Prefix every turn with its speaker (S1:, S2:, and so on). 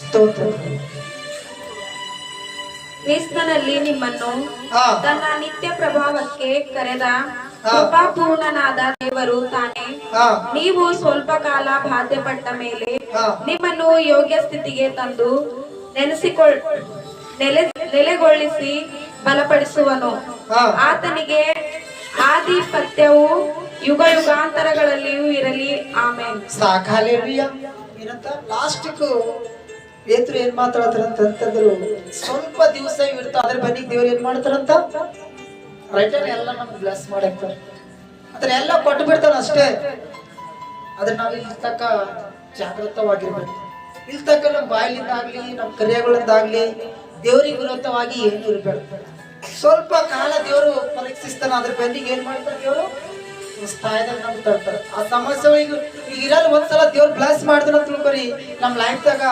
S1: ಸ್ತೋತ್ರ.
S2: ಕ್ರಿಸ್ತನಲ್ಲಿ ನಿಮ್ಮನ್ನು
S1: ಹಾ
S2: ತನ್ನ ನಿತ್ಯ ಪ್ರಭಾವಕ್ಕೆ ಕರೆದ
S1: ಹಾ
S2: ಕೃಪಾಪೂರ್ಣನಾದ ದೇವರು ತಾನೇ.
S1: ಹಾ
S2: ನೀವು ಸ್ವಲ್ಪ ಕಾಲ ಬಾಧ್ಯಪಟ್ಟ ಮೇಲೆ
S1: ಹಾ
S2: ನಿಮ್ಮನ್ನು ಯೋಗ್ಯ ಸ್ಥಿತಿಗೆ ತಂದು ನೆನೆಸಿಕೊಳ್ಳ ನೆಲೆಗೊಳಿಸಿ ಬಲಪಡಿಸುವನು.
S1: ಹಾ
S2: ಆತನಿಗೆ ಆಧಿಪತ್ಯವು ಯುಗ ಯುಗಾಂತರಗಳಲ್ಲಿಯೂ ಇರಲಿ. ಆಮೇನ್.
S1: ಸಾಕಾಲೇರಿಯ ಏನಂತ ಲಾಸ್ಟಿಕ್ ಪೇತ್ರ ಏನ್ ಮಾತಾಡ್ತಾರಂತಂದ್ರು, ಸ್ವಲ್ಪ ದಿವಸ ಇರ್ತಾವ ಅದ್ರ ಬನ್ನಿ ದೇವ್ರು ಏನ್ ಮಾಡ್ತಾರಂತ ರೈಟರ್ ಎಲ್ಲ ನಮ್ಗೆ ಬ್ಲೆಸ್ ಮಾಡಾಕ್ತಾರೆ, ಅದ್ರ ಎಲ್ಲ ಕೊಟ್ಟು ಬಿಡ್ತಾನ ಅಷ್ಟೇ. ಅದ್ರ ನಾವ್ ಇಲ್ಲಿ ತಕ್ಕ ಜಾಗೃತವಾಗಿರ್ಬೇಕು. ಇಲ್ಲಿ ತಕ್ಕ ನಮ್ ಬಾಯಿಲಿಂದ ಆಗ್ಲಿ ನಮ್ ಕ್ರಿಯೆಗಳಿಂದಾಗ್ಲಿ ದೇವ್ರಿಗೆ ವಿರೋಧವಾಗಿ ಏನು ಇರ್ಬೇಕು. ಸ್ವಲ್ಪ ಕಾಲ ದೇವರು ಪರೀಕ್ಷಿಸ್ತಾನ, ಅದ್ರ ಬೆನ್ನಿಗೆ ಏನ್ ಮಾಡ್ತಾರ ದೇವರು ಸ್ಥಾಯದಾಗ ನಮ್ಗೆ ತರ್ತಾರೆ. ಆ ಸಮಸ್ಯೆ ಈಗ ಇರಲ್ಲ ಒಂದ್ಸಲ ದೇವ್ರು ಬ್ಲೆಸ್ ಮಾಡಿದ್ರ ತಿಳ್ಕೊರಿ, ನಮ್ ಲೈಫ್ದಾಗ